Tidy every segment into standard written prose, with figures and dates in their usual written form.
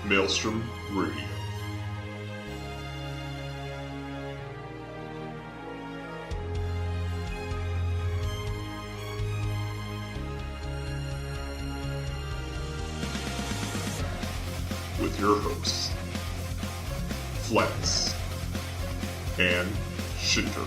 Maelstrom Radio. With your hosts, Flex and Shinter.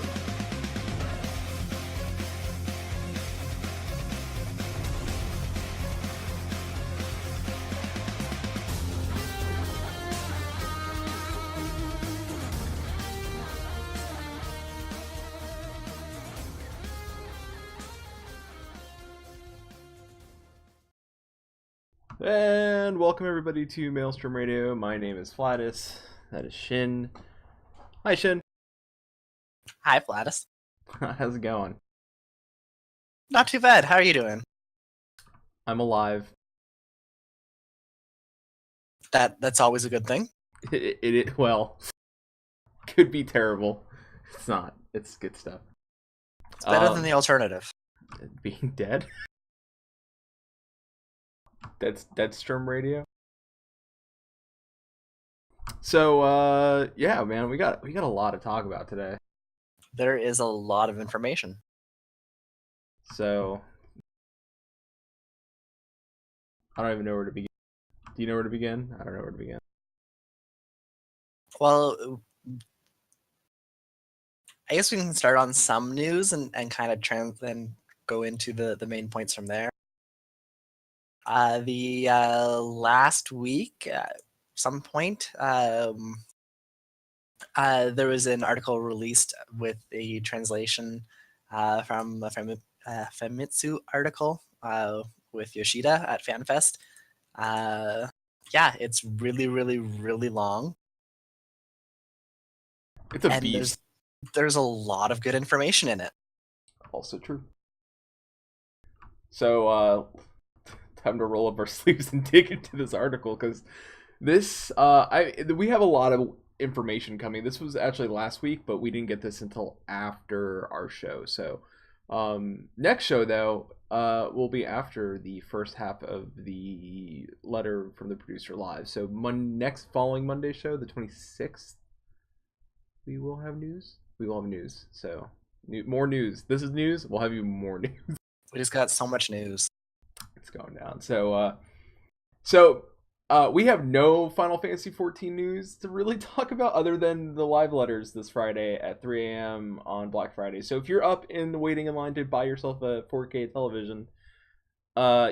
And welcome everybody to Maelstrom Radio. My name is Flatus. That is Shin. Hi Shin. Hi, Flatus. How's it going? Not too bad. How are you doing? I'm alive. That's always a good thing. Well, could be terrible. It's not. It's good stuff. It's better than the alternative. Being dead? That's Deadstrom Radio. So yeah, man, we got a lot to talk about today. There is a lot of information. So I don't even know where to begin. Do you know where to begin? I don't know where to begin. Well, I guess we can start on some news and kind of then go into the main points from there. The last week, at some point, there was an article released with a translation from a Famitsu article with Yoshida at FanFest. Yeah, it's really, really, really long. It's a beast. There's a lot of good information in it. Also true. So, time to roll up our sleeves and dig into this article, because this, we have a lot of information coming. This was actually last week, but we didn't get this until after our show. So, next show though, will be after the first half of the letter from the producer live. So, following Monday show, the 26th, we will have news. We will have news. So, more news. This is news. We'll have you more news. We just got so much news. It's going down. So we have no Final Fantasy 14 news to really talk about other than the live letters this Friday at 3 a.m. on Black Friday. So if you're up in waiting in line to buy yourself a 4K television,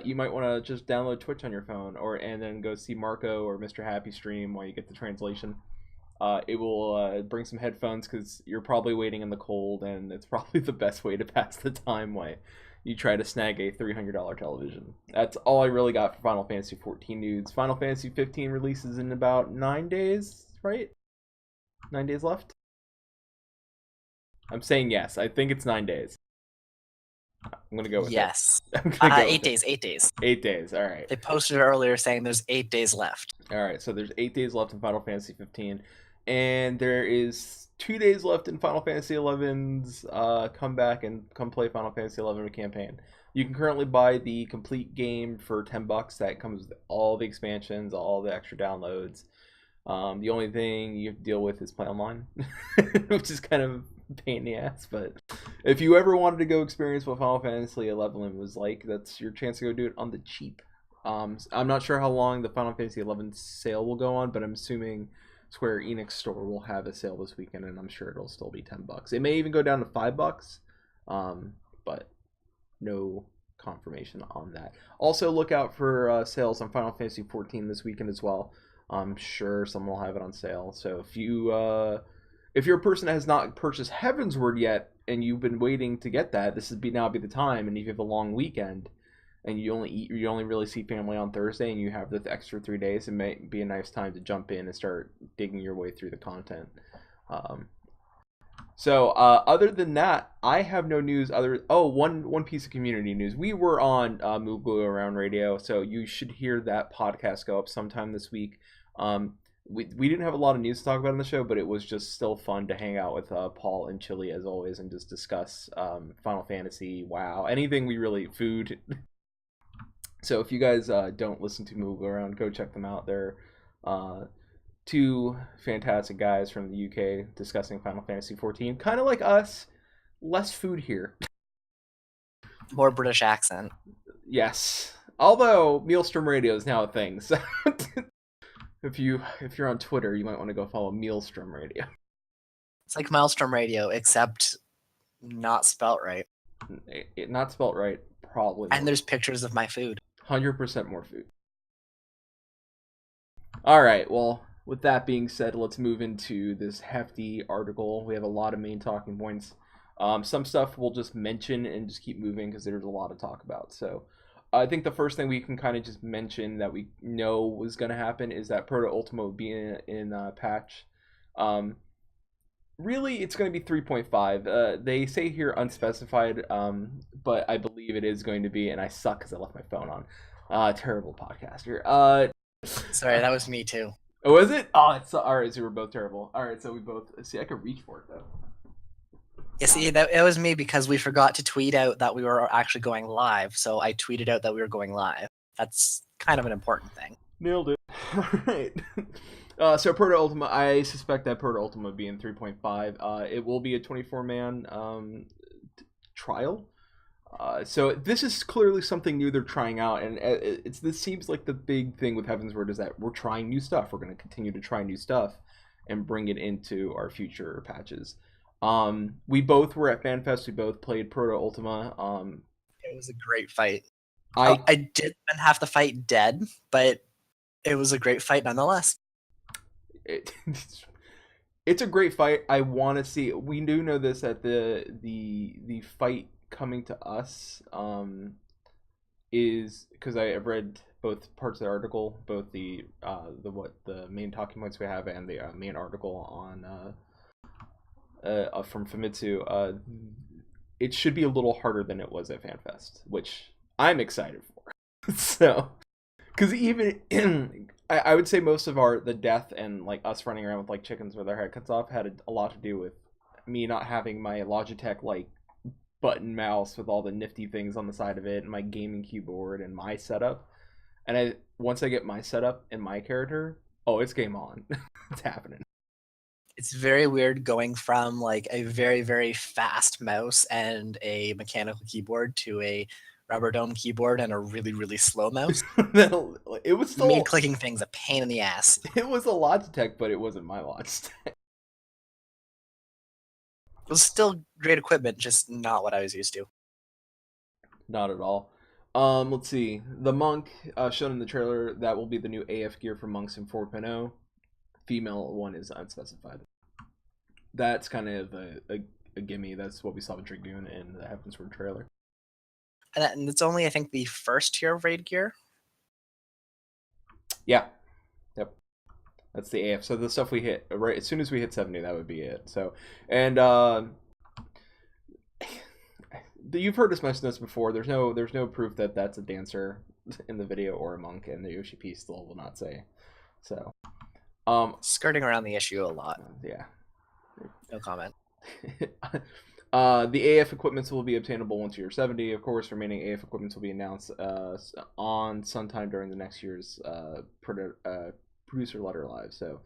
you might want to just download Twitch on your phone and then go see Marco or Mr. Happy stream while you get the translation. It will bring some headphones because you're probably waiting in the cold, and it's probably the best way to pass the time while you try to snag a $300 television. That's all I really got for Final Fantasy 14 news. Final Fantasy 15 releases in about 9 days, right? 9 days left? I'm saying yes. I think it's 9 days. I'm going to go with yes. It. I'm gonna go 8 days, 8 days. 8 days, all right. They posted earlier saying there's 8 days left. All right, so there's 8 days left in Final Fantasy 15. And there is 2 days left in Final Fantasy XI's come back and come play Final Fantasy XI campaign. You can currently buy the complete game for $10. That comes with all the expansions, all the extra downloads. The only thing you have to deal with is play online, which is kind of a pain in the ass. But if you ever wanted to go experience what Final Fantasy XI was like, that's your chance to go do it on the cheap. I'm not sure how long the Final Fantasy XI sale will go on, but I'm assuming Square Enix store will have a sale this weekend, and I'm sure it'll still be $10. It may even go down to $5, but no confirmation on that. Also, look out for sales on Final Fantasy 14 this weekend as well. I'm sure someone will have it on sale. So if you're a person that has not purchased Heavensward yet, and you've been waiting to get that, this would now be the time. And if you have a long weekend, and you only really see family on Thursday, and you have the extra 3 days, it may be a nice time to jump in and start digging your way through the content. So other than that, I have no news. One piece of community news. We were on Move Glue Around Radio, so you should hear that podcast go up sometime this week. We didn't have a lot of news to talk about on the show, but it was just still fun to hang out with Paul and Chili as always, and just discuss Final Fantasy, WoW, anything food. So if you guys don't listen to Move Around, go check them out. They're Two fantastic guys from the UK discussing Final Fantasy 14. Kind of like us, less food here. More British accent. Yes. Although Mealstrom Radio is now a thing, so if you're on Twitter, you might want to go follow Mealstrom Radio. It's like Maelstrom Radio, except not spelt right. Not spelt right, probably. And there's pictures of my food. 100% more food. All right, well, with that being said, let's move into this hefty article. We have a lot of main talking points. Some stuff we'll just mention and just keep moving because there's a lot to talk about. So I think the first thing we can kind of just mention that we know was going to happen is that Proto Ultima will be in patch. Really, it's going to be 3.5. They say here unspecified, but I believe it is going to be, and I suck because I left my phone on. Terrible podcaster. Sorry, that was me too. Oh, was it? Oh, it's all right. So we're both terrible. All right, so we both see. I could reach for it though. You see, it was me because we forgot to tweet out that we were actually going live. So I tweeted out that we were going live. That's kind of an important thing. Nailed it. All right. So Proto Ultima, I suspect that Proto Ultima will be in 3.5. It will be a 24-man trial. So this is clearly something new they're trying out, and this seems like the big thing with Heavensward is that we're trying new stuff. We're going to continue to try new stuff and bring it into our future patches. We both were at FanFest. We both played Proto Ultima. It was a great fight. I did spend half the fight dead, but it was a great fight nonetheless. It's a great fight. I want to see. We do know this that the fight coming to us is because I have read both parts of the article, both the main talking points we have and the main article on from Famitsu. It should be a little harder than it was at FanFest, which I'm excited for. So, because even I would say most of the death and like us running around with like chickens with our head cuts off had a lot to do with me not having my Logitech like button mouse with all the nifty things on the side of it and my gaming keyboard and my setup. And once I get my setup and my character, oh, it's game on. It's happening. It's very weird going from like a very, very fast mouse and a mechanical keyboard to a rubber dome keyboard and a really, really slow mouse. It was still me clicking things a pain in the ass. It was a Logitech, but it wasn't my Logitech. It was still great equipment, just not what I was used to. Not at all. Let's see. The monk shown in the trailer, that will be the new AF gear for monks in 4.0. Female one is unspecified. That's kind of a gimme. That's what we saw with Dragoon in the Heavensward trailer. And it's only, I think, the first tier of raid gear. Yeah. Yep. That's the AF. So the stuff we hit right as soon as we hit 70, that would be it. So, and you've heard us mention this before. There's no proof that that's a dancer in the video or a monk, and the Yoshi P still will not say. So, skirting around the issue a lot. Yeah. No comment. The AF equipments will be obtainable once you're 70. Of course, remaining AF equipments will be announced on sometime during the next year's producer letter live. So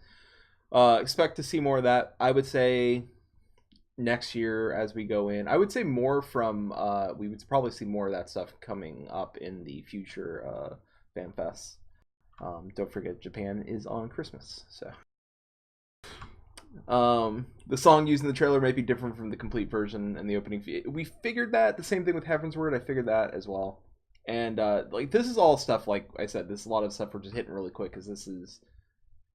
expect to see more of that. I would say next year as we go in. I would say more from we would probably see more of that stuff coming up in the future FanFests. Don't forget Japan is on Christmas, so. The song used in the trailer might be different from the complete version and the opening. We figured that. The same thing with Heavensward. I figured that as well. And like this is all stuff. Like I said, this is a lot of stuff we're just hitting really quick because this is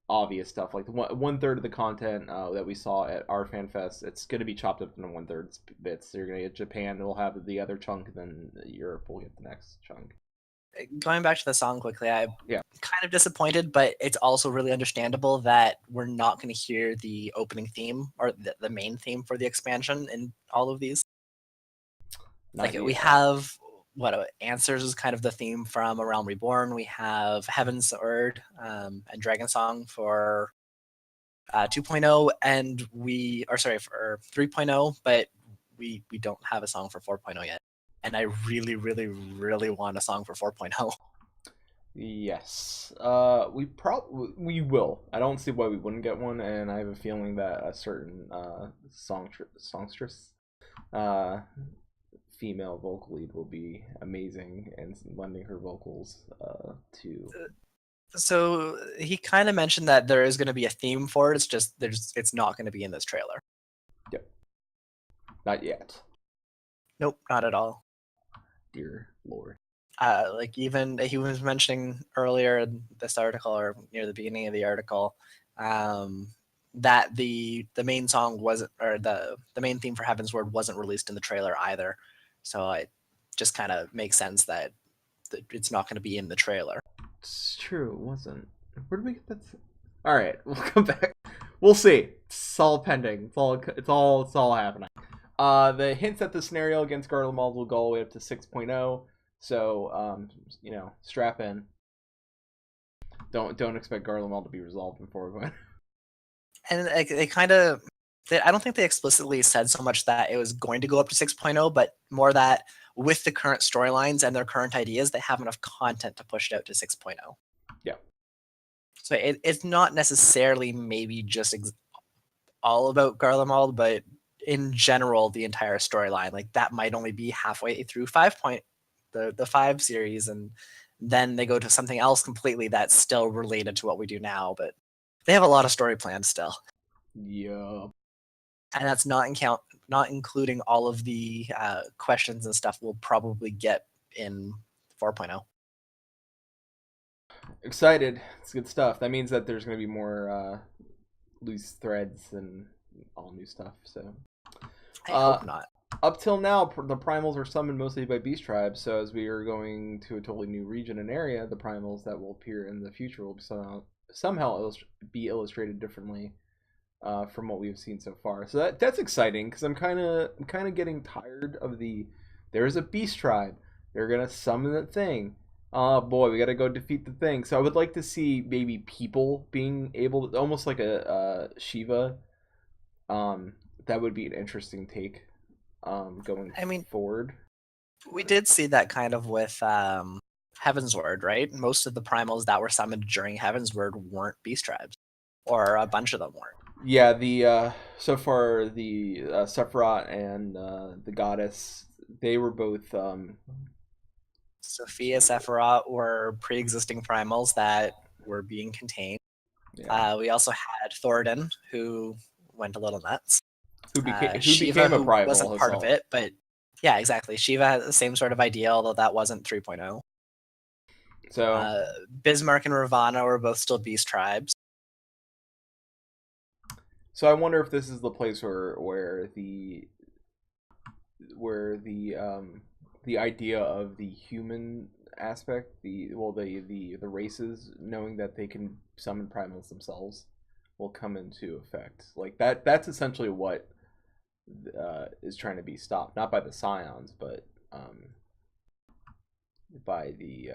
obvious stuff. Like the 1/3 of the content that we saw at our FanFest, it's going to be chopped up into 1/3 bits. So you're going to get Japan. It'll have the other chunk, then Europe will get the next chunk. Going back to the song quickly, I'm kind of disappointed, but it's also really understandable that we're not going to hear the opening theme or the main theme for the expansion in all of these. We have Answers is kind of the theme from A Realm Reborn. We have Heavensward and Dragon Song for 2.0, and for 3.0, but we don't have a song for 4.0 yet. And I really, really, really want a song for 4.0. Yes. We will. I don't see why we wouldn't get one, and I have a feeling that a certain songstress, uh, female vocal lead will be amazing and lending her vocals to. So he kind of mentioned that there is going to be a theme for it. It's not going to be in this trailer. Yep. Not yet. Nope, not at all. Dear Lord. Like even he was mentioning earlier in this article or near the beginning of the article, that the main song wasn't, or the main theme for Heaven's Word wasn't released in the trailer either. So it just kind of makes sense that it's not going to be in the trailer. It's true, it wasn't. Where did we get that? All right, we'll come back. We'll see. It's all pending. It's all happening. The hints at the scenario against Garlemald will go all the way up to 6.0. So, strap in. Don't expect Garlemald to be resolved in 4.0. And they kind of, I don't think they explicitly said so much that it was going to go up to 6.0, but more that with the current storylines and their current ideas, they have enough content to push it out to 6.0. Yeah. So it's not necessarily maybe just all about Garlemald, but in general, the entire storyline, like that might only be halfway through the 5 series, and then they go to something else completely that's still related to what we do now, but they have a lot of story plans still. Yeah. And that's not including all of the questions and stuff we'll probably get in 4.0. Excited. It's good stuff. That means that there's going to be more loose threads and all new stuff. So I hope not. Up till now, the primals are summoned mostly by beast tribes. So as we are going to a totally new region and area, the primals that will appear in the future will somehow be illustrated differently from what we've seen so far. So that's exciting because I'm kind of getting tired of there's a beast tribe. They're gonna summon that thing. Oh boy, we gotta go defeat the thing. So I would like to see maybe people being able to, almost like a Shiva. That would be an interesting take. Going forward. We did see that kind of with Heaven's Word, right? Most of the primals that were summoned during Heaven's Word weren't beast tribes, or a bunch of them weren't. Yeah, the so far the Sephiroth and the goddess, they were both Sophia, Sephiroth were pre-existing primals that were being contained. Yeah. We also had Thoradin, who went a little nuts. Who became Shiva, a primal, wasn't part of it, but yeah, exactly. Shiva had the same sort of idea, although that wasn't 3.0. So Bismarck and Ravana were both still beast tribes. So I wonder if this is the place where the idea of the human aspect, the races knowing that they can summon primals themselves will come into effect. Like that's essentially what is trying to be stopped, not by the scions, but by the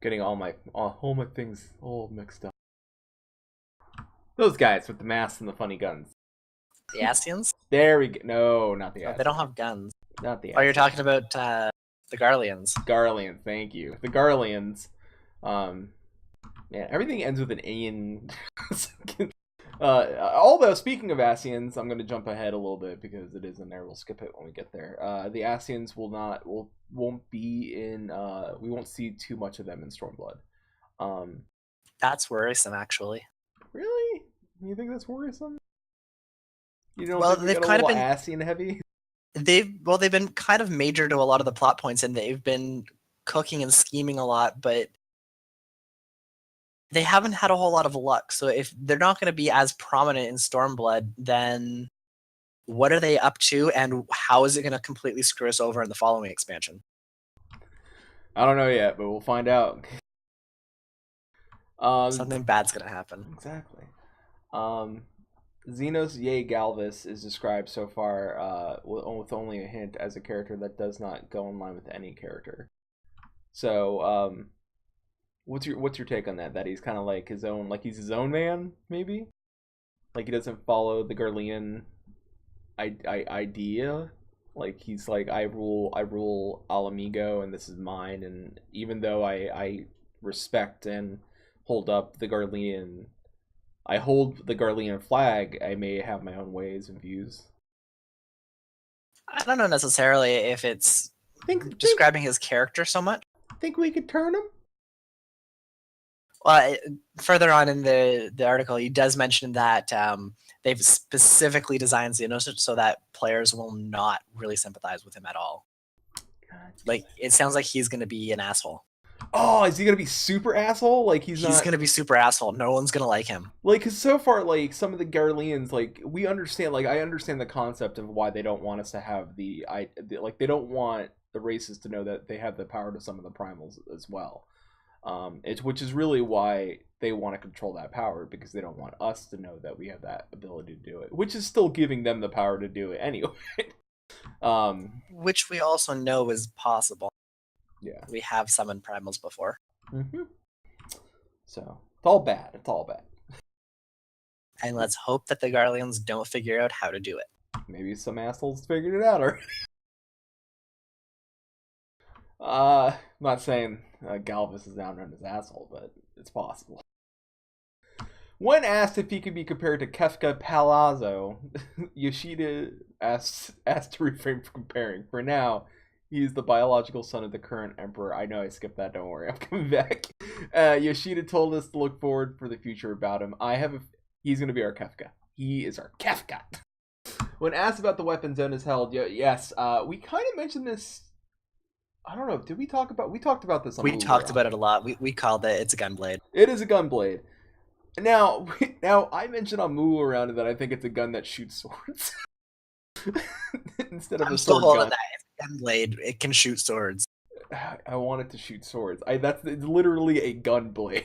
getting all my things all mixed up. Those guys with the masks and the funny guns. The Ascians? There we go. No, not the Ascians. They don't have guns. Not the Ascians. Oh, you're talking about the Garleans. Garleans, thank you. The Garleans. Yeah, everything ends with an A. Although, speaking of Ascians, I'm going to jump ahead a little bit because it is in there. We'll skip it when we get there. The Ascians won't be in. We won't see too much of them in Stormblood. That's worrisome, actually. Really? You think that's worrisome? You don't well, think they've kind of been Ascian heavy. They've been kind of major to a lot of the plot points, and they've been cooking and scheming a lot, but they haven't had a whole lot of luck. So if they're not going to be as prominent in Stormblood, then what are they up to, and how is it going to completely screw us over in the following expansion? I don't know yet, but we'll find out. Something bad's going to happen. Exactly. Xenos Ye Galvis is described so far with only a hint as a character that does not go in line with any character. So, what's your take on that? That he's kind of like he's his own man, maybe? Like he doesn't follow the Garlean idea Like he's like, I rule Alamigo, and this is mine. And even though I respect and hold up the Garlean, I hold the Garlean flag, I may have my own ways and views. I don't know necessarily if it's describing his character so much. Think we could turn him? Well, further on in the article, he does mention that they've specifically designed Xenos so that players will not really sympathize with him at all. Like, it sounds like he's going to be an asshole. Oh, is he gonna be super asshole? Like he's gonna be super asshole. No one's gonna like him. Like, cause so far, like some of the Garleans, like we understand. Like I understand the concept of why they don't want us to have like they don't want the races to know that they have the power to summon the primals as well. Which is really why they want to control that power, because they don't want us to know that we have that ability to do it, which is still giving them the power to do it anyway. Which we also know is possible. Yeah, we have summoned primals before. Mm-hmm. So it's all bad. It's all bad. And let's hope that the Garleans don't figure out how to do it. Maybe some assholes figured it out already. I'm not saying Galvus is now known as asshole, but it's possible. When asked if he could be compared to Kefka Palazzo, Yoshida asked to refrain from comparing. For now, he's the biological son of the current emperor. I know I skipped that. Don't worry, I'm coming back. Yoshida told us to look forward for the future about him. He's going to be our Kefka. He is our Kefka. When asked about the weapon zone is held, yes, we kind of mentioned this. I don't know. Did we talk about? We talked about this. We talked about it a lot. We called it. It's a gunblade. It is a gunblade. Now I mentioned on Moo around that I think it's a gun that shoots swords instead of a sword gun. That. It's a gunblade. It can shoot swords. I want it to shoot swords. It's literally a gunblade.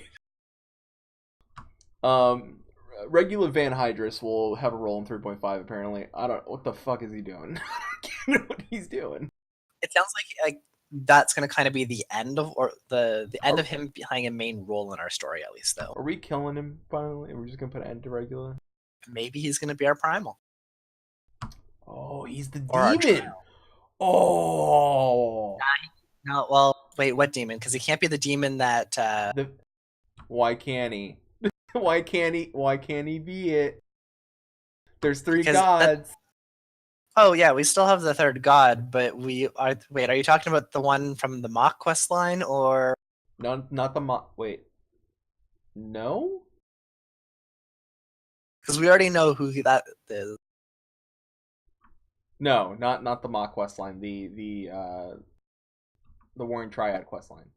Regular Van Hydrus will have a roll in 3.5 apparently. I don't. What the fuck is he doing? I can't know what he's doing. It sounds like that's going to kind of be the end of, or the end of him playing a main role in our story, at least, though. Are we killing him finally? We're just going to put an end to regular? Maybe he's going to be our primal. Oh, he's the demon. Oh. No, well, wait, what demon? Because he can't be the demon that... Why can't he? Why can't he be it? There's 3 gods. Oh yeah, we still have the 3rd god, but we are. Wait, are you talking about the one from the Mock quest line, or not the Mock? Wait, no, because we already know who that is. No, not the Mock quest line. The Warring Triad quest line.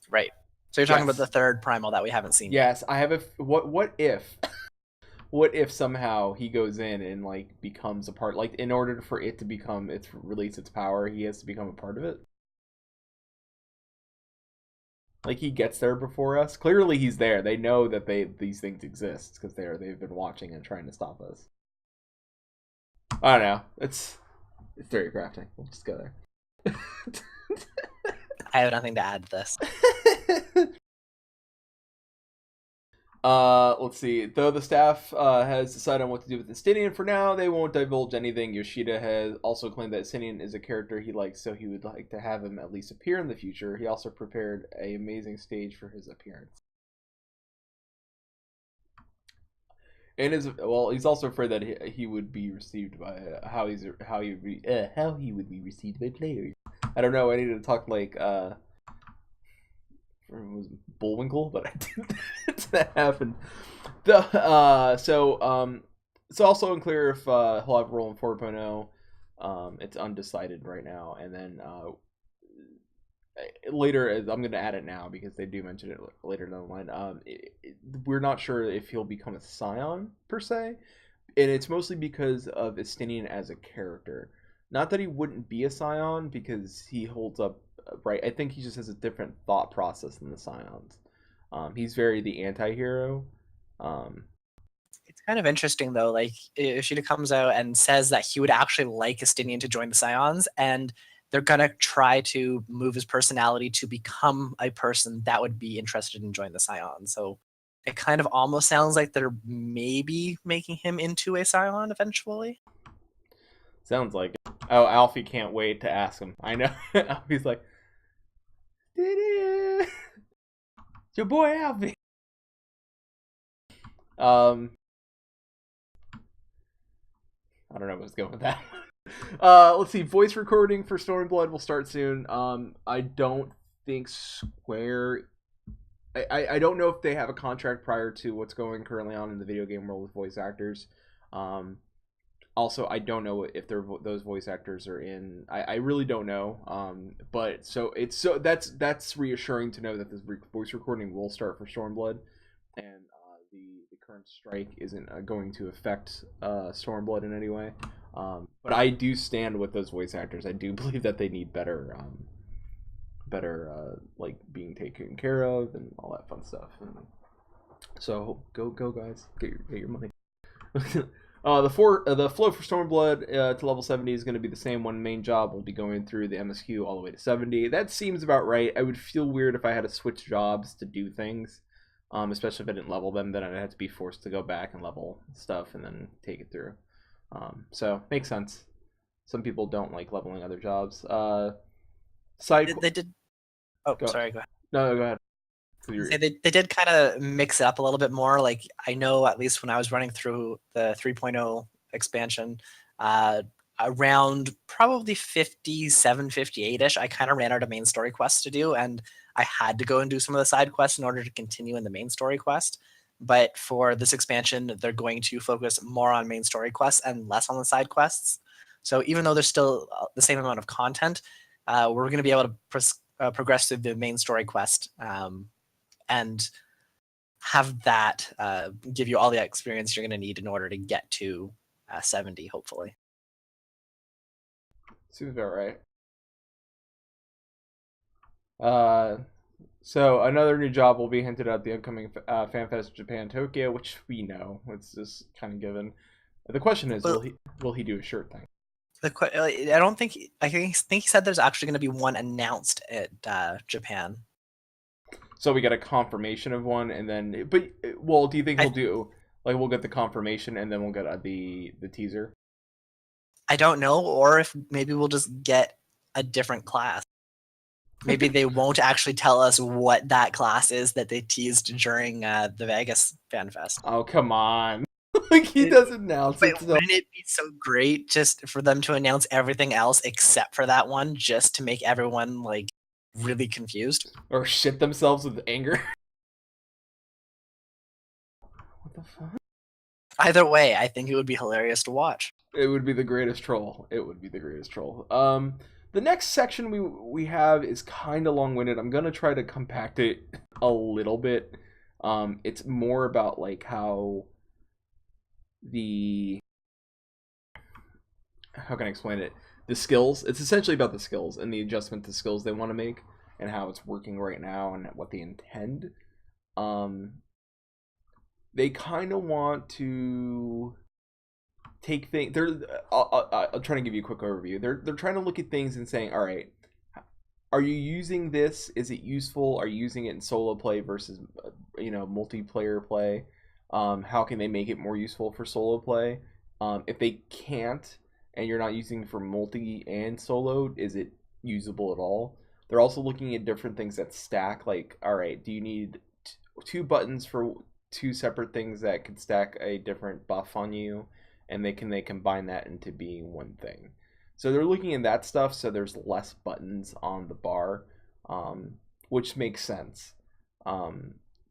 Right. So you're talking about the 3rd primal that we haven't seen. Yes, I have a. What if? What if somehow he goes in and like becomes a part? Like in order for it to release its power, he has to become a part of it. Like he gets there before us. Clearly, he's there. They know that these things exist because they've been watching and trying to stop us. I don't know. It's theory crafting. We'll just go there. I have nothing to add to this. Let's see. Though the staff has decided on what to do with Estinian for now, they won't divulge anything. Yoshida has also claimed that Estinian is a character he likes, so he would like to have him at least appear in the future. He also prepared an amazing stage for his appearance. And he's also afraid that he would be received by how he would be received by players. I don't know. I needed to talk like it was Bullwinkle, but I didn't. That happened. It's also unclear if he'll have a role in 4.0. It's undecided right now, and then later I'm going to add it now because they do mention it later down the line. We're not sure if he'll become a Scion per se, and it's mostly because of Estinian as a character. Not that he wouldn't be a Scion, because he holds up right. I think he just has a different thought process than the Scions. He's very the anti-hero. It's kind of interesting though. Like Ishida comes out and says that he would actually like Estinian to join the Scions, and they're gonna try to move his personality to become a person that would be interested in joining the Scions. So it kind of almost sounds like they're maybe making him into a Scion eventually. Sounds like it. Oh, Alfie can't wait to ask him. I know. Alfie's like, it's your boy Alfie. I don't know what's going with that. Let's see. Voice recording for Stormblood will start soon. I don't think Square. I don't know if they have a contract prior to what's going currently on in the video game world with voice actors. Also, I don't know if those voice actors are in. I really don't know. But that's reassuring to know that this voice recording will start for Stormblood, and the current strike isn't going to affect Stormblood in any way. But I do stand with those voice actors. I do believe that they need better like being taken care of and all that fun stuff. And so go guys, get your money. The flow for Stormblood to level 70 is going to be the same. One main job will be going through the MSQ all the way to 70. That seems about right. I would feel weird if I had to switch jobs to do things, especially if I didn't level them. Then I'd have to be forced to go back and level stuff and then take it through. So makes sense. Some people don't like leveling other jobs. They did. Oh, Go. sorry. Go ahead. No, go ahead. They did kind of mix it up a little bit more. Like, I know at least when I was running through the 3.0 expansion, around probably 57, 58-ish, I kind of ran out of main story quests to do, and I had to go and do some of the side quests in order to continue in the main story quest. But for this expansion, they're going to focus more on main story quests and less on the side quests. So even though there's still the same amount of content, we're going to be able to progress through the main story quest and have that give you all the experience you're going to need in order to get to 70, hopefully. Seems about right. So another new job will be hinted at the upcoming FanFest Japan Tokyo, which we know. It's just kind of given. The question is, will he do a shirt thing? I don't think. I think he said there's actually going to be one announced at Japan. So we get a confirmation of one, and then. But well, do you think he'll do like we'll get the confirmation and then we'll get the teaser? I don't know, or if maybe we'll just get a different class. Maybe they won't actually tell us what that class is that they teased during the Vegas Fan Fest. Oh, come on. Like, he doesn't announce it. Wouldn't it be so great just for them to announce everything else except for that one, just to make everyone, like, really confused? Or shit themselves with anger? What the fuck? Either way, I think it would be hilarious to watch. It would be the greatest troll. It would be the greatest troll. The next section we have is kind of long-winded. I'm gonna try to compact it a little bit. It's more about like how can I explain it? The skills. It's essentially about the skills and the adjustment to skills they want to make and how it's working right now and what they intend. They kind of want to take things. I'll try to give you a quick overview. They're trying to look at things and saying, all right, are you using this? Is it useful? Are you using it in solo play versus multiplayer play? How can they make it more useful for solo play? If they can't, and you're not using it for multi and solo, is it usable at all? They're also looking at different things that stack. Like, all right, do you need two buttons for two separate things that could stack a different buff on you? And they combine that into being one thing. So they're looking at that stuff. So there's less buttons on the bar, which makes sense,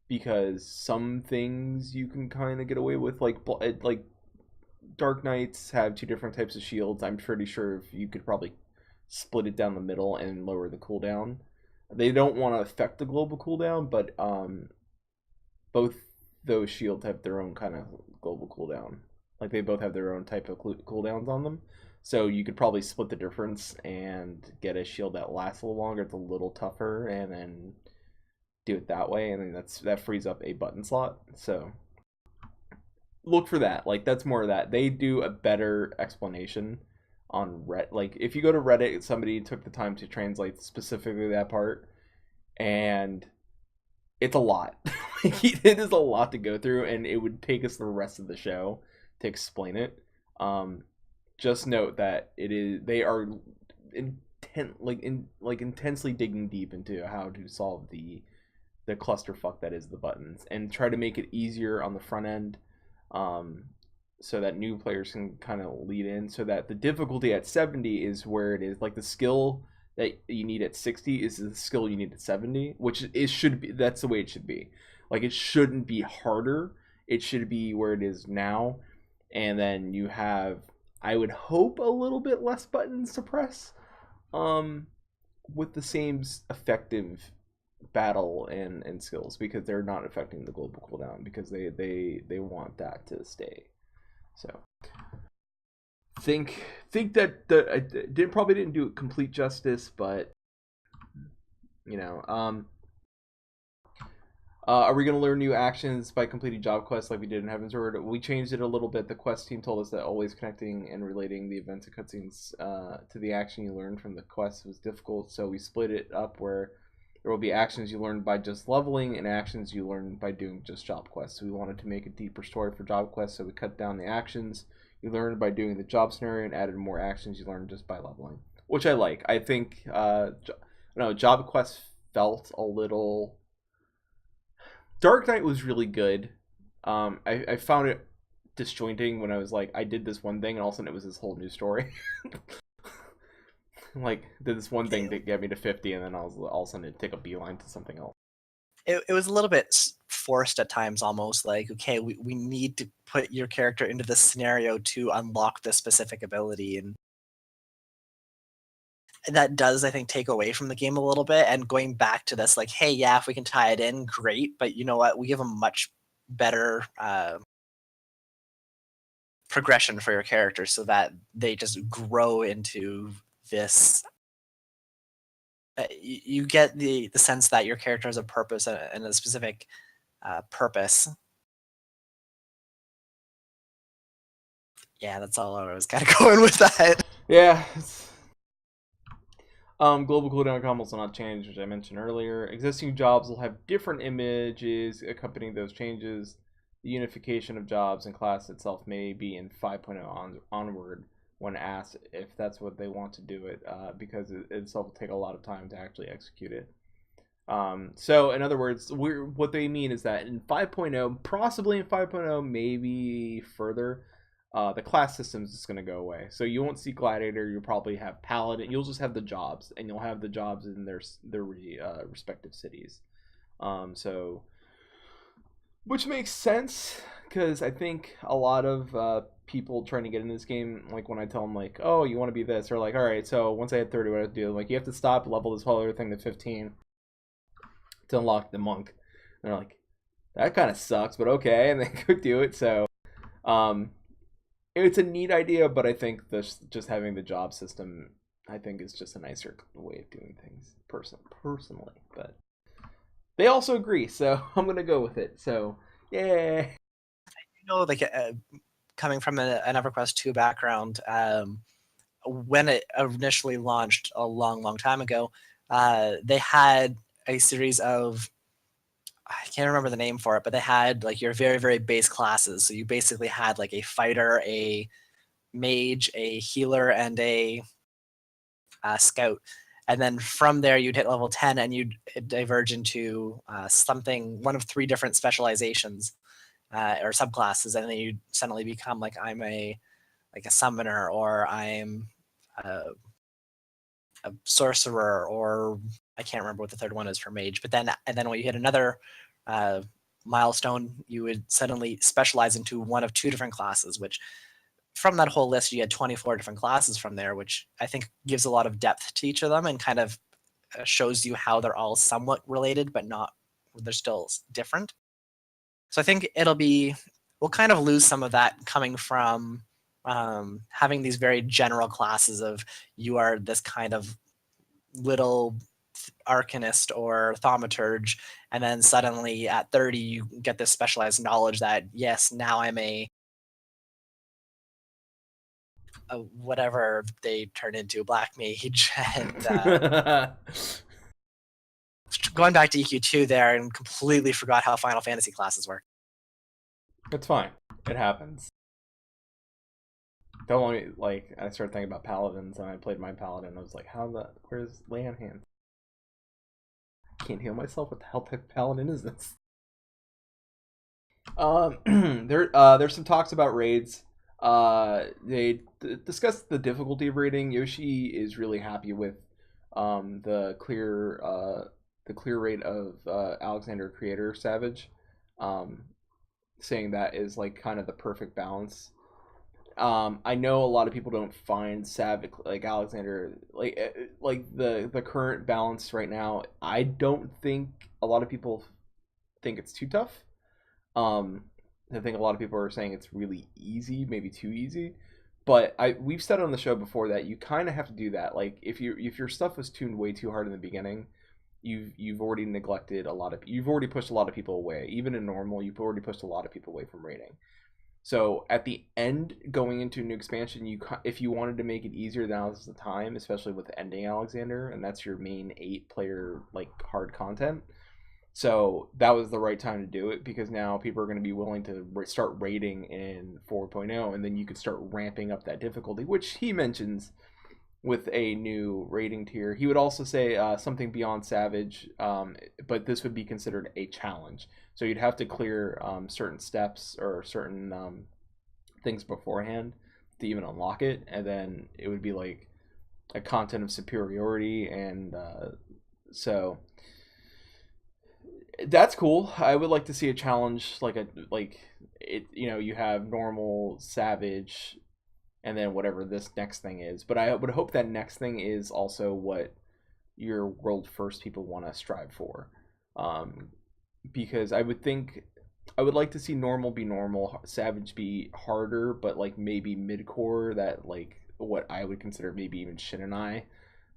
because some things you can kind of get away with, like Dark Knights have two different types of shields. I'm pretty sure if you could probably split it down the middle and lower the cooldown. They don't want to affect the global cooldown, but both those shields have their own kind of global cooldown. Like, they both have their own type of cooldowns on them. So you could probably split the difference and get a shield that lasts a little longer. It's a little tougher, and then do it that way. And then that frees up a button slot. So look for that. Like, that's more of that. They do a better explanation on Reddit. Like, if you go to Reddit, somebody took the time to translate specifically that part. And it's a lot. It is a lot to go through, and it would take us the rest of the show to explain it. just note that they are intensely digging deep into how to solve the clusterfuck that is the buttons, and try to make it easier on the front end, so that new players can kind of lead in, so that the difficulty at 70 is where it is. Like, the skill that you need at 60 is the skill you need at 70, which it should be. That's the way it should be. Like, it shouldn't be harder. It should be where it is now. And then you have, I would hope, a little bit less buttons to press, with the same effective battle and skills, because they're not affecting the global cooldown, because they want that to stay. So think that I probably didn't do it complete justice, but you know, are we going to learn new actions by completing job quests like we did in Heaven's Word? We changed it a little bit. The quest team told us that always connecting and relating the events and cutscenes to the action you learned from the quest was difficult, so we split it up where there will be actions you learn by just leveling and actions you learn by doing just job quests. So we wanted to make a deeper story for job quests, so we cut down the actions you learned by doing the job scenario and added more actions you learned just by leveling, which I like. I think job quests felt a little... Dark Knight was really good. I found it disjointing when I was like, I did this one thing and all of a sudden it was this whole new story. Like, did this one thing to get me to 50, and then all of a sudden take a beeline to something else. It was a little bit forced at times, almost like, okay, we need to put your character into this scenario to unlock this specific ability, and that does, I think, take away from the game a little bit. And going back to this, like, hey, yeah, if we can tie it in, great, but you know what? We give them much better progression for your character so that they just grow into this. You get the sense that your character has a purpose and a specific purpose. Yeah, that's all I was kind of going with that. Yeah. Global cooldown combos will not change, which I mentioned earlier. Existing jobs will have different images accompanying those changes. The unification of jobs and class itself may be in 5.0 onward when asked if that's what they want to do it, because it itself will take a lot of time to actually execute it. So in other words, what they mean is that in 5.0, possibly in 5.0, maybe further, the class system is just going to go away. So you won't see Gladiator. You'll probably have Paladin. You'll just have the jobs, and you'll have the jobs in their respective cities. So, which makes sense, because I think a lot of people trying to get in this game, like when I tell them like, oh, you want to be this, or like, all right, so once I hit 30, what do I have to do? Like, you have to stop, level this whole other thing to 15 to unlock the monk. And they're like, that kind of sucks, but okay, and they could do it. So, it's a neat idea, but I think just having the job system, I think, is just a nicer way of doing things, personally. But they also agree, so I'm gonna go with it. So, yeah. Like coming from an EverQuest 2 background, when it initially launched a long time ago, they had a series of, I can't remember the name for it, but they had like your very, very base classes. So you basically had like a fighter, a mage, a healer, and a scout. And then from there, you'd hit level 10 and you'd diverge into one of 3 different specializations or subclasses. And then you'd suddenly become like, I'm a summoner, or I'm a sorcerer, or I can't remember what the third one is for mage. But then when you hit another milestone, you would suddenly specialize into one of 2 different classes, which from that whole list, you had 24 different classes from there, which I think gives a lot of depth to each of them and kind of shows you how they're all somewhat related, but they're still different. So I think we'll kind of lose some of that coming from having these very general classes of, you are this kind of little arcanist or thaumaturge, and then suddenly at 30 you get this specialized knowledge that, yes, now I'm a whatever they turn into, black mage. And going back to EQ2 there, and completely forgot how Final Fantasy classes work. It's fine. It happens. don't want me, like, I started thinking about paladins, and I played my paladin. I was like, where's lay on hands? Can't heal myself. What the hell type of paladin is this? There's some talks about raids. They discussed the difficulty of raiding. Yoshi is really happy with the clear rate of Alexander Creator Savage, saying that is like kind of the perfect balance. I know a lot of people don't find Savage like Alexander like the current balance right now. I don't think a lot of people think it's too tough. I think a lot of people are saying it's really easy, maybe too easy. But we've said on the show before that you kind of have to do that. Like if your stuff was tuned way too hard in the beginning, you've already neglected you've already pushed a lot of people away. Even in normal, you've already pushed a lot of people away from rating. So at the end, going into a new expansion, if you wanted to make it easier, now's the time, especially with ending Alexander, and that's your main 8-player like hard content. So that was the right time to do it because now people are going to be willing to start rating in 4.0, and then you could start ramping up that difficulty, which he mentions with a new rating tier. He would also say something beyond Savage, but this would be considered a challenge. So you'd have to clear certain steps or certain things beforehand to even unlock it, and then it would be like a content of superiority, and so that's cool. I would like to see a challenge like it. You have normal, savage, and then whatever this next thing is. But I would hope that next thing is also what your world first people want to strive for, because I would like to see normal be normal, savage be harder, but like maybe midcore that like what I would consider maybe even Shin and I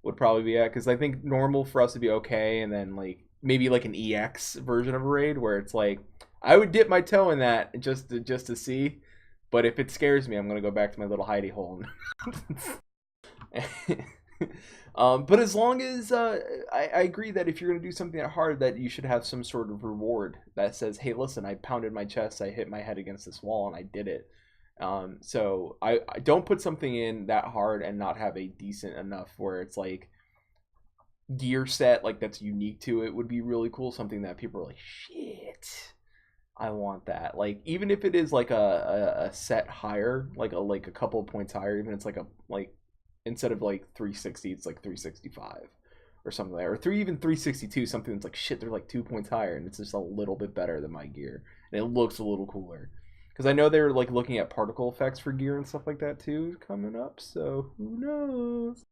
would probably be at, because I think normal for us to be okay, and then like maybe like an EX version of a raid where it's like I would dip my toe in that just to see, but if it scares me, I'm gonna go back to my little hidey hole. But as long as I agree that if you're gonna do something that hard, that you should have some sort of reward that says, "Hey, listen, I pounded my chest, I hit my head against this wall, and I did it." So I don't put something in that hard and not have a decent enough where it's like gear set like that's unique to it would be really cool. Something that people are like, shit, I want that. Like even if it is like a set higher, like a couple of points higher, even it's like instead of like 360, it's like 365 or something like that, or even 362, something that's like shit, they're like 2 points higher and it's just a little bit better than my gear and it looks a little cooler. Because I know they're like looking at particle effects for gear and stuff like that too coming up, so who knows?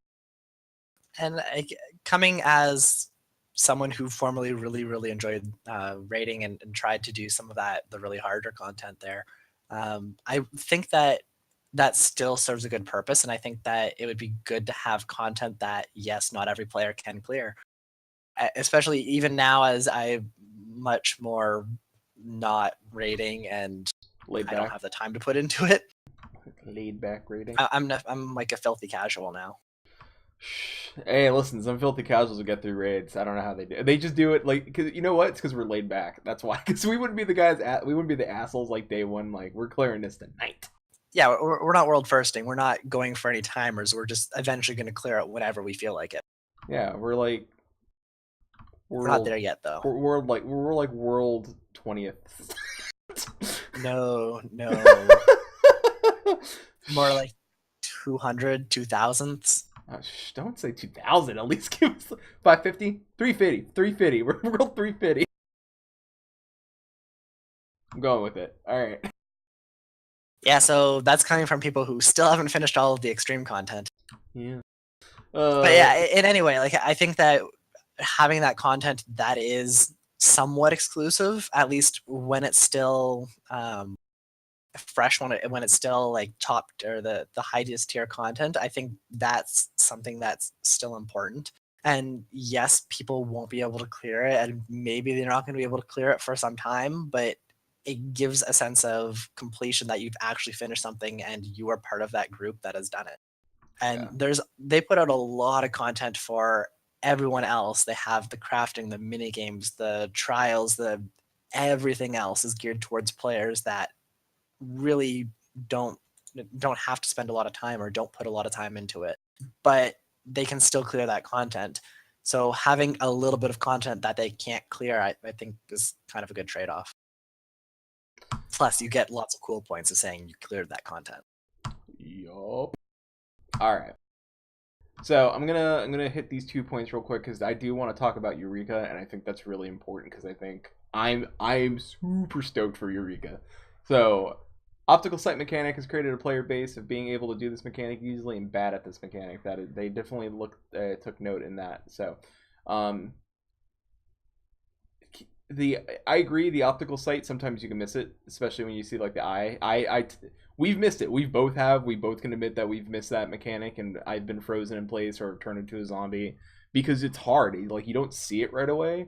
And coming as someone who formerly really enjoyed rating and tried to do some of the really harder content there, I think that still serves a good purpose, and I think that it would be good to have content that, yes, not every player can clear. Especially even now as I'm much more not rating and Laid I don't back. have the time to put into it. Laid back rating. I'm like a filthy casual now. Hey, listen, some filthy casuals will get through raids. I don't know how they do. They just do it like, cause you know what? It's because we're laid back. That's why. Because we wouldn't be the guys. We wouldn't be the assholes like day one. Like we're clearing this tonight. Yeah, we're not world firsting. We're not going for any timers. We're just eventually going to clear it whenever we feel like it. Yeah, we're like. We're not there yet, though. We're like world 20th. No. More like 200, 2000s. Don't say 2000. At least give us 550, 350, 350. We're world 350. I'm going with it. All right. Yeah, so that's coming from people who still haven't finished all of the extreme content. Yeah. But yeah, in any way, like I think that having that content that is somewhat exclusive, at least when it's still fresh, when it's still like top or the highest tier content, I think that's something that's still important. And yes, people won't be able to clear it, and maybe they're not going to be able to clear it for some time, but it gives a sense of completion that you've actually finished something and you are part of that group that has done it. And they put out a lot of content for everyone else. They have the crafting, the mini games, the trials, everything else is geared towards players that really don't don't have to spend a lot of time or don't put a lot of time into it, but they can still clear that content. So having a little bit of content that they can't clear, I think is kind of a good trade-off. Plus, you get lots of cool points of saying you cleared that content. Yup. All right. So I'm gonna hit these 2 points real quick because I do want to talk about Eureka, and I think that's really important because I think I'm super stoked for Eureka. So optical sight mechanic has created a player base of being able to do this mechanic easily and bad at this mechanic. That is, they definitely took note in that. So um, I agree, the optical sight, sometimes you can miss it, especially when you see like the eye. We've missed it. We both can admit that we've missed that mechanic, and I've been frozen in place or turned into a zombie because it's hard. Like, you don't see it right away,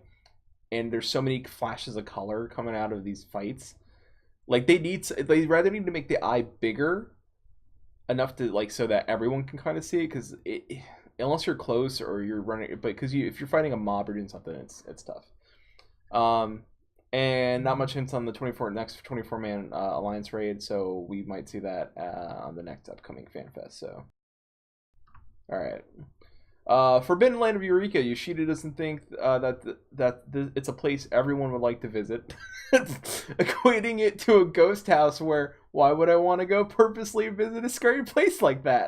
and there's so many flashes of color coming out of these fights. Like, they rather need to make the eye bigger enough to, like, so that everyone can kind of see it, because unless you're close or you're running, but because if you're fighting a mob or doing something, it's tough. And not much hints on the next 24-man alliance raid, so we might see that on the next upcoming FanFest. So, all right. Forbidden Land of Eureka. Yoshida doesn't think that it's a place everyone would like to visit, equating it to a ghost house. Where why would I want to go purposely visit a scary place like that?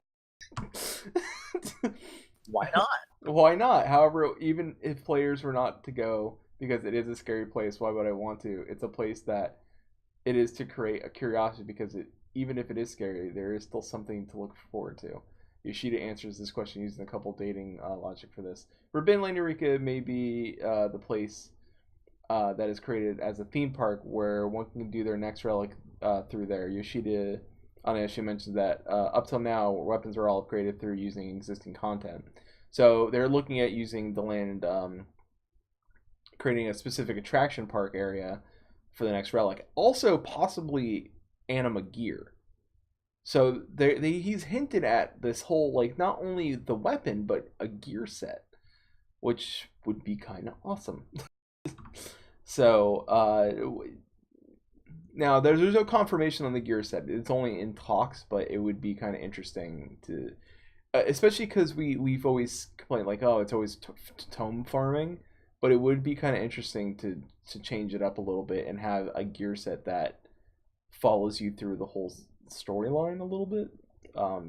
Why not? Why not? However, even if players were not to go, because it is a scary place, why would I want to? It's a place that it is to create a curiosity, because even if it is scary, there is still something to look forward to. Yoshida answers this question using a couple dating logic for this. Forbidden Land Eureka may be the place that is created as a theme park where one can do their next relic through there. Yoshida actually mentions that up till now, weapons are all created through using existing content. So they're looking at using the land, creating a specific attraction park area for the next relic. Also, possibly anima gear. So he's hinted at this whole, like, not only the weapon, but a gear set, which would be kind of awesome. So, now there's no confirmation on the gear set. It's only in talks, but it would be kind of interesting to, especially because we've always complained, like, oh, it's always tome farming, but it would be kind of interesting to change it up a little bit and have a gear set that follows you through the whole storyline a little bit. I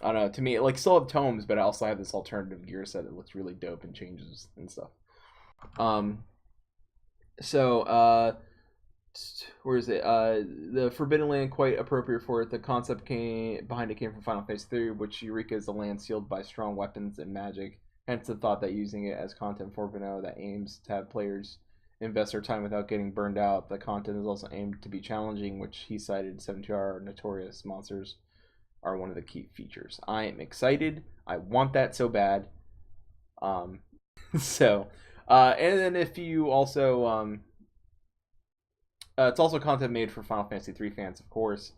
don't know, to me, like, still have tomes, but I also have this alternative gear set that looks really dope and changes and stuff. Where is it? The Forbidden Land, quite appropriate for it. The concept behind it came from Final Fantasy 3, which Eureka is a land sealed by strong weapons and magic. Hence the thought that using it as content 4.0 that aims to have players invest their time without getting burned out. The content is also aimed to be challenging, which he cited 72-hour notorious monsters are one of the key features. I am excited. I want that so bad. So, and then if you also, it's also content made for Final Fantasy 3 fans, of course.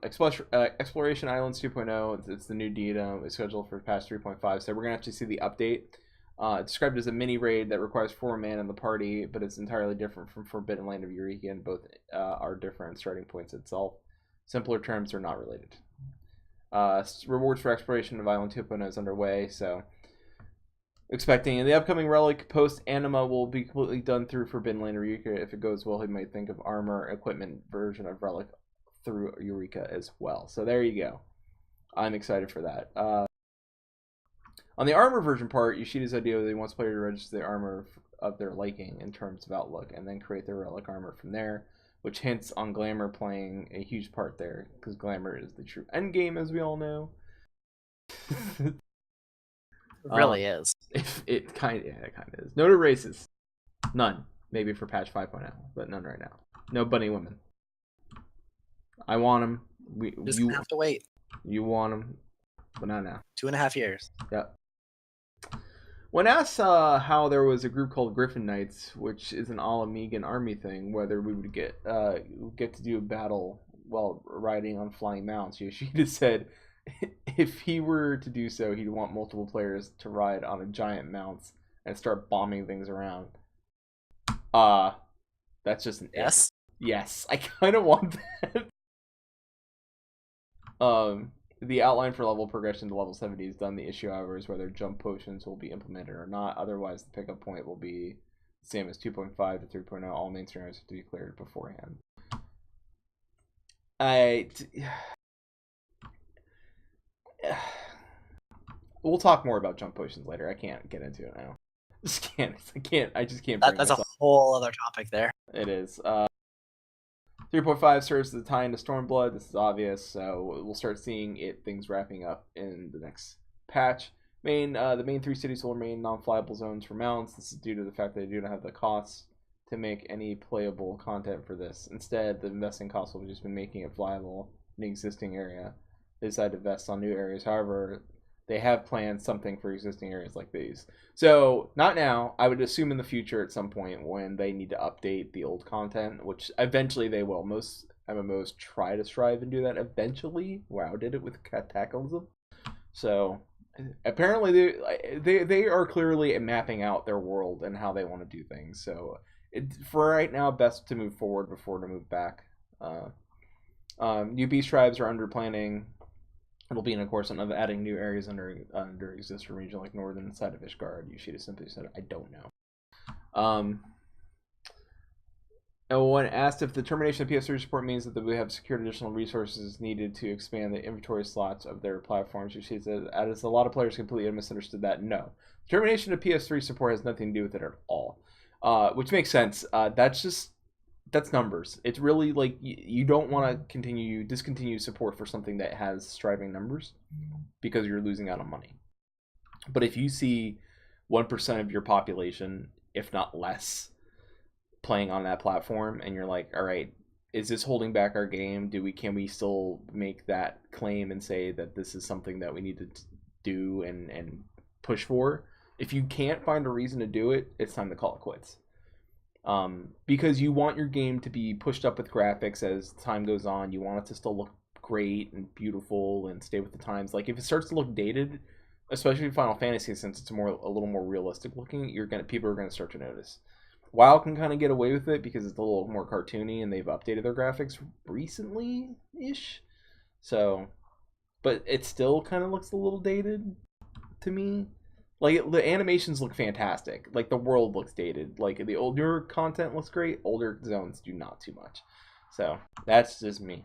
Exploration Islands 2.0, it's the new datum. It's scheduled for patch 3.5, so we're going to actually see the update. It's described as a mini raid that requires 4 man in the party, but it's entirely different from Forbidden Land of Eureka, and both are different starting points itself. Simpler terms are not related. Rewards for exploration of Island 2.0 is underway, so expecting the upcoming relic post anima will be completely done through Forbidden Land of Eureka. If it goes well, he might think of armor equipment version of relic through Eureka as well. So there you go. I'm excited for that. On the armor version part, Yoshida's idea that he wants players to register the armor of their liking in terms of outlook and then create their relic armor from there, which hints on glamour playing a huge part there, because glamour is the true end game, as we all know. It really is. It kind of is. No to races. None. Maybe for patch 5.0, but none right now. No bunny women. I want them. You have to wait. You want them, but not now. 2.5 years. Yep. When asked how there was a group called Griffin Knights, which is an All Amigan army thing, whether we would get to do a battle while riding on flying mounts, Yoshida said if he were to do so, he'd want multiple players to ride on a giant mounts and start bombing things around. That's just an yes. Yes, I kind of want that. The outline for level progression to level 70 is done. The issue, however, is whether jump potions will be implemented or not. Otherwise, the pickup point will be the same as 2.5 to 3.0. All main scenarios have to be cleared beforehand. We'll talk more about jump potions later. I can't get into it now. I just can't bring That's a myself. whole other topic there. It is. 3.5 serves as a tie into Stormblood. This is obvious, so we'll start seeing things wrapping up in the next patch. The main 3 cities will remain non-flyable zones for mounts. This is due to the fact that they do not have the costs to make any playable content for this. Instead, the investing costs will have just been making it flyable in the existing area. They decide to invest on new areas. However, they have planned something for existing areas like these. So, not now. I would assume in the future at some point when they need to update the old content, which eventually they will. Most MMOs try to strive and do that eventually. WoW did it with Cataclysm. So, apparently they are clearly mapping out their world and how they want to do things. So, for right now, best to move forward before to move back. New beast tribes are under planning. It'll be in a course of adding new areas under existing region like northern side of Ishgard. Yoshida simply said, "I don't know." And when asked if the termination of PS3 support means that we have secured additional resources needed to expand the inventory slots of their platforms, Yoshida said, as a lot of players completely misunderstood that. No, termination of PS3 support has nothing to do with it at all, which makes sense. That's numbers. It's really like you don't want to discontinue support for something that has striving numbers because you're losing out on money. But if you see 1% of your population, if not less, playing on that platform, and you're like, all right, is this holding back our game? Can we still make that claim and say that this is something that we need to do and push for? If you can't find a reason to do it, it's time to call it quits. Because you want your game to be pushed up with graphics as time goes on. You want it to still look great and beautiful and stay with the times. Like if it starts to look dated, especially in Final Fantasy, since it's a little more realistic looking, people are gonna start to notice. WoW can kind of get away with it because it's a little more cartoony and they've updated their graphics recently-ish. So, but it still kind of looks a little dated to me. Like, the animations look fantastic. Like, the world looks dated. Like, the older content looks great. Older zones do not too much. So, that's just me.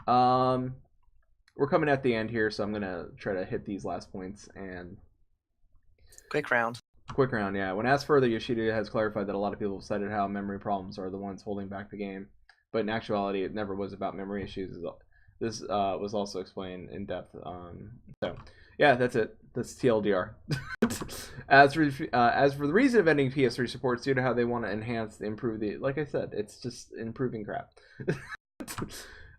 We're coming at the end here, so I'm going to try to hit these last points. And Quick round. Quick round, yeah. When asked further, Yoshida has clarified that a lot of people have cited how memory problems are the ones holding back the game. But in actuality, it never was about memory issues. This was also explained in depth. So, yeah, that's it. That's TLDR. As for the reason of ending PS3 support, it's due to how they want to improve the. Like I said, it's just improving crap.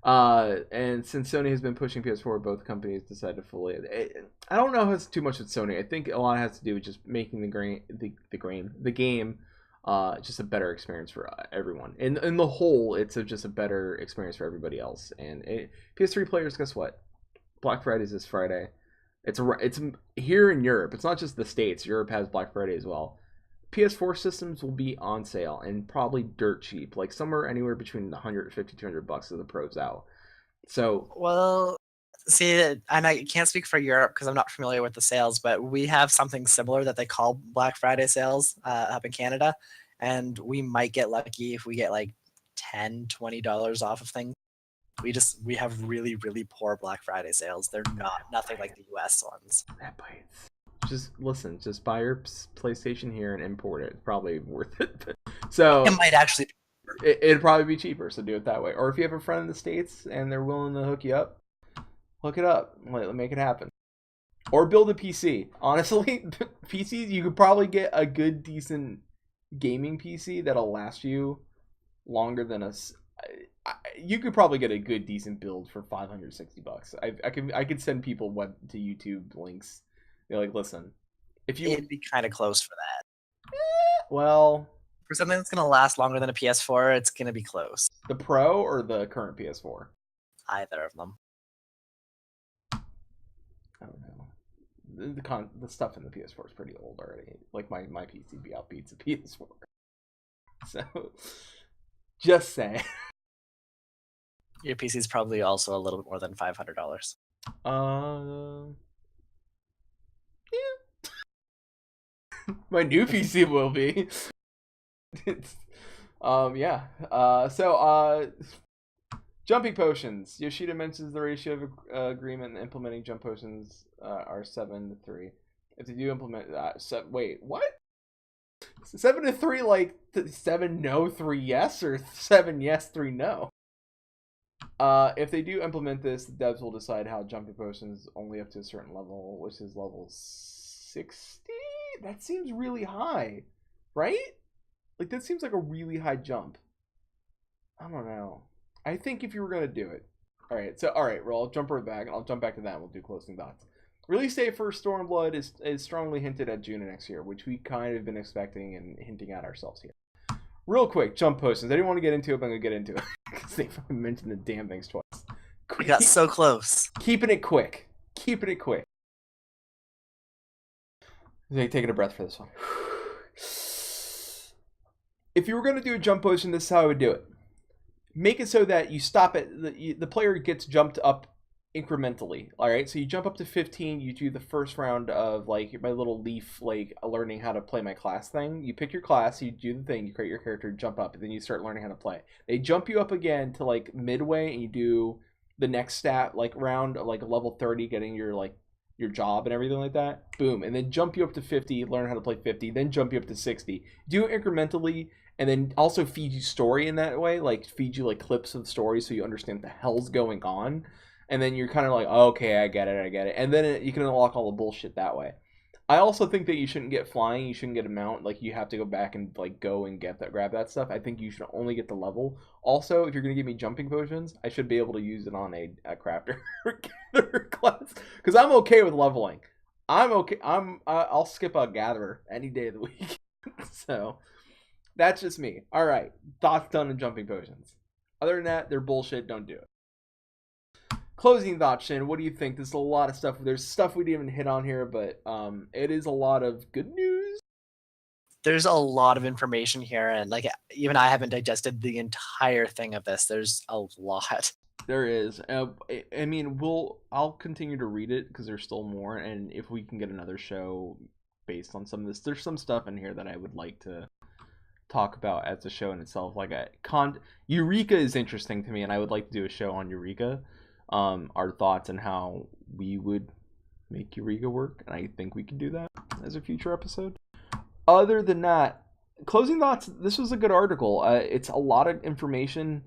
And since Sony has been pushing PS4, both companies decided to fully. I don't know if it's too much with Sony. I think a lot has to do with just making the game just a better experience for everyone. In the whole, it's just a better experience for everybody else. And PS3 players, guess what? Black Friday's this Friday. It's here in Europe. It's not just the States. Europe has Black Friday as well. PS4 systems will be on sale and probably dirt cheap, like somewhere anywhere between $150 to $200 as the pros out. So, well, see, and I can't speak for Europe because I'm not familiar with the sales, but we have something similar that they call Black Friday sales up in Canada, and we might get lucky if we get like $10, $20 off of things. We have really, really poor Black Friday sales. They're nothing like the US ones. That bites. Just buy your PlayStation here and import it. It's probably worth it. So it might actually be it'd probably be cheaper, so do it that way. Or if you have a friend in the States and they're willing to hook you up, hook it up. Make it happen. Or build a PC. Honestly, PCs, you could probably get a good, decent gaming PC that'll last you longer than you could probably get a good, decent build for $560. I could send people to YouTube links. They're like, listen, it'd be kind of close for that. Well, for something that's gonna last longer than a PS4, it's gonna be close. The Pro or the current PS4? Either of them. I don't know. The stuff in the PS4 is pretty old already. Like my PC outbeats a PS4. So, just saying. Your PC is probably also a little bit more than $500. Yeah. My new PC will be. Yeah. Jumping potions. Yoshida mentions the ratio of agreement and implementing jump potions are 7-3. If they do implement wait, what? 7-3, like 7 no, 3 yes, or 7 yes, 3 no? If they do implement this, the devs will decide how jumping potions only up to a certain level, which is level 60. That seems really high, right? Like that seems like a really high jump. I don't know. I think if you were gonna do it, all right, well, I'll jump right back, and I'll jump back to that. And we'll do closing thoughts. Release date for Stormblood is strongly hinted at June of next year, which we kind of been expecting and hinting at ourselves here. Real quick, jump potions. I didn't want to get into it, but I'm gonna get into it because they fucking mentioned the damn things twice. We got so close. Keeping it quick. Keeping it quick. Taking a breath for this one. If you were gonna do a jump potion, this is how I would do it. Make it so that you stop it. The player gets jumped up incrementally. All right, so you jump up to 15. You do the first round of like my little leaf, like learning how to play my class thing. You pick your class, you do the thing, you create your character, jump up, and then you start learning how to play. They jump you up again to like midway, and you do the next stat like round, like level 30, getting your like your job and everything like that. Boom, and then jump you up to 50, learn how to play 50, then jump you up to 60. Do it incrementally. And then also feed you story in that way, like feed you like clips of stories so you understand what the hell's going on. And then you're kind of like, oh, okay, I get it. And then you can unlock all the bullshit that way. I also think that you shouldn't get flying, you shouldn't get a mount. Like you have to go back and like go and grab that stuff. I think you should only get the level. Also, if you're gonna give me jumping potions, I should be able to use it on a crafter class because I'm okay with leveling. I'm okay. I'll skip a gatherer any day of the week. So. That's just me. All right. Thoughts done on jumping potions. Other than that, they're bullshit. Don't do it. Closing thoughts, Shin. What do you think? There's a lot of stuff. There's stuff we didn't even hit on here, but it is a lot of good news. There's a lot of information here, and like even I haven't digested the entire thing of this. There's a lot. There is. I mean, I'll continue to read it because there's still more, and if we can get another show based on some of this, there's some stuff in here that I would like to talk about as a show in itself. Like Eureka is interesting to me, and I would like to do a show on Eureka, our thoughts on how we would make Eureka work, and I think we can do that as a future episode. Other than that, closing thoughts, this was a good article. It's a lot of information.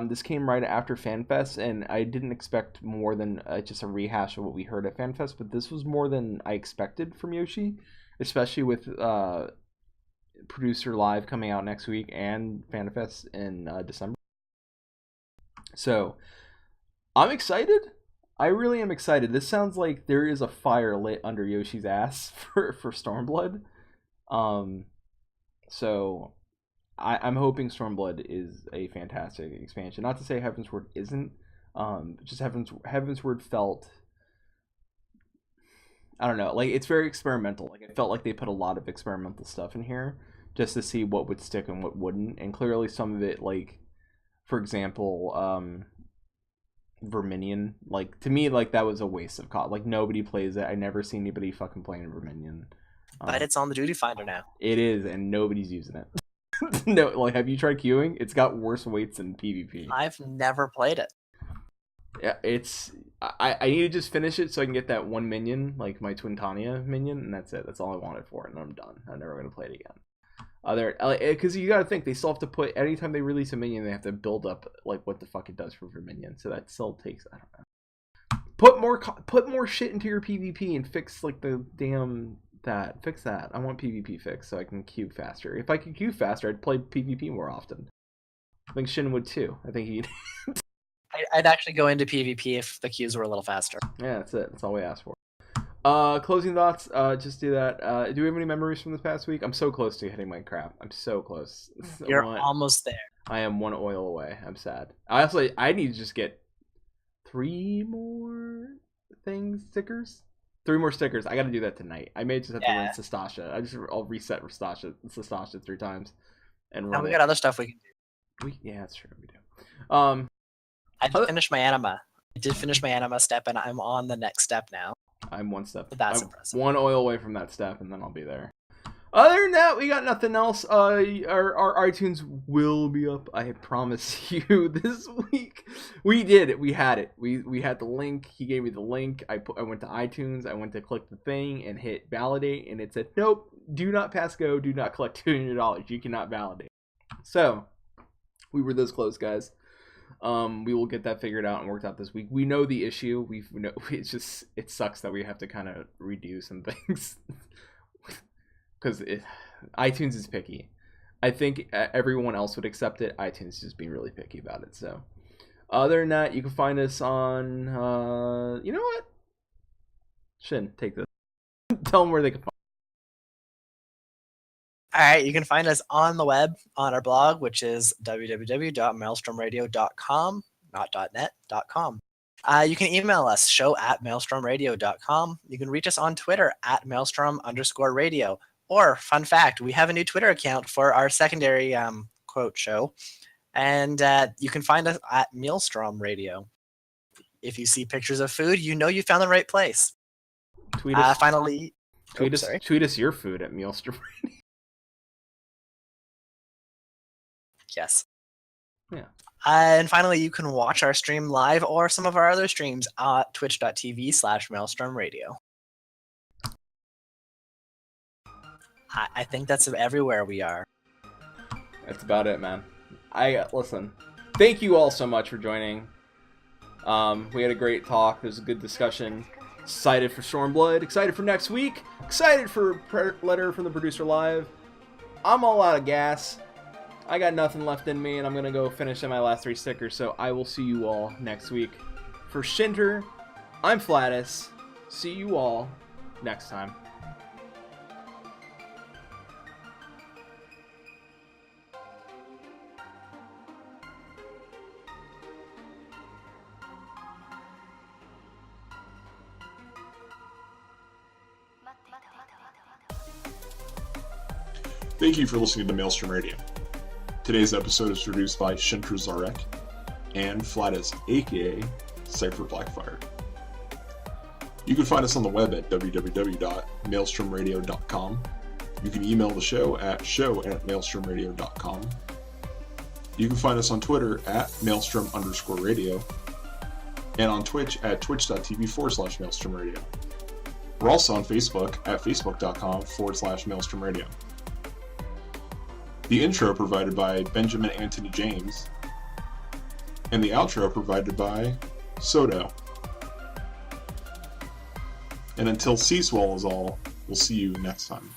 This came right after FanFest, and I didn't expect more than just a rehash of what we heard at FanFest, but this was more than I expected from Yoshi, especially with Producer Live coming out next week and FanFest in December. So I'm excited. I really am excited. This sounds like there is a fire lit under Yoshi's ass for Stormblood. So I'm hoping Stormblood is a fantastic expansion. Not to say Heavensward isn't. Just Heavensward felt, I don't know, like it's very experimental. Like it felt like they put a lot of experimental stuff in here just to see what would stick and what wouldn't. And clearly some of it, like for example, Verminion, like to me, like that was a waste of cost. Like nobody plays it. I never see anybody fucking playing Verminion. But it's on the Duty Finder now. It is, and nobody's using it. No, like have you tried queuing? It's got worse weights than PvP. I've never played it. Yeah, it's I need to just finish it so I can get that one minion, like my Twintania minion, and that's it. That's all I wanted for it, and I'm done. I'm never gonna play it again. Because you gotta think they still have to put, anytime they release a minion, they have to build up like what the fuck it does for minion. So that still takes, I don't know. Put more shit into your PvP and fix like the damn fix that. I want PvP fixed so I can queue faster. If I could queue faster, I'd play PvP more often. I think Shin would too. I think he'd. I'd actually go into PvP if the queues were a little faster. Yeah, that's it. That's all we asked for. Closing thoughts. Just do that. Do we have any memories from this past week? I'm so close to hitting my crap. I'm so close. You're almost there. I am one oil away. I'm sad. I need to just get 3 more stickers. 3 more stickers. I got to do that tonight. I may just have to run Sastasha. I'll reset Sastasha 3 times and run. Now we got other stuff we can do. Yeah, that's true. We do. I did finish my anima. I did finish my anima step, and I'm on the next step now. I'm one step. That's I'm impressive. one oil away from that step, and then I'll be there. Other than that, we got nothing else. Our iTunes will be up. I promise you this week. We did it. We had it. We had the link. He gave me the link. I went to iTunes. I went to click the thing and hit validate, and it said, nope, do not pass go. Do not collect $200. You cannot validate. So we were this close, guys. We will get that figured out and worked out this week. We know the issue. It sucks that we have to kind of redo some things. Because iTunes is picky. I think everyone else would accept it. iTunes is just being really picky about it. So, other than that, you can find us on. You know what? Shin, take this. Tell them where they can find. All right, you can find us on the web on our blog, which is www.maelstromradio.com, not .net, .com. You can email us, show@maelstromradio.com. You can reach us on Twitter @maelstrom_radio. Or, fun fact, we have a new Twitter account for our secondary quote show. And you can find us at Maelstrom Radio. If you see pictures of food, you know you found the right place. Tweet us. Finally, tweet us your food at Maelstrom Radio. Yes. Yeah. And finally, you can watch our stream live or some of our other streams at twitch.tv/Maelstrom Radio. I think that's everywhere we are. That's about it, man. Listen. Thank you all so much for joining. We had a great talk. It was a good discussion. Excited for Stormblood. Excited for next week. Excited for Letter from the Producer Live. I'm all out of gas. I got nothing left in me, and I'm going to go finish my last 3 stickers, so I will see you all next week. For Shinter, I'm Flatus. See you all next time. Thank you for listening to Maelstrom Radio. Today's episode is produced by Shinter Zarek and Flatus, aka Cypher Blackfire. You can find us on the web at www.maelstromradio.com. You can email the show at show@maelstromradio.com. You can find us on Twitter at maelstrom_radio and on Twitch at twitch.tv/maelstromradio. We're also on Facebook at facebook.com/maelstromradio. The intro provided by Benjamin Anthony James, and the outro provided by Soto. And until Seaswell is all, we'll see you next time.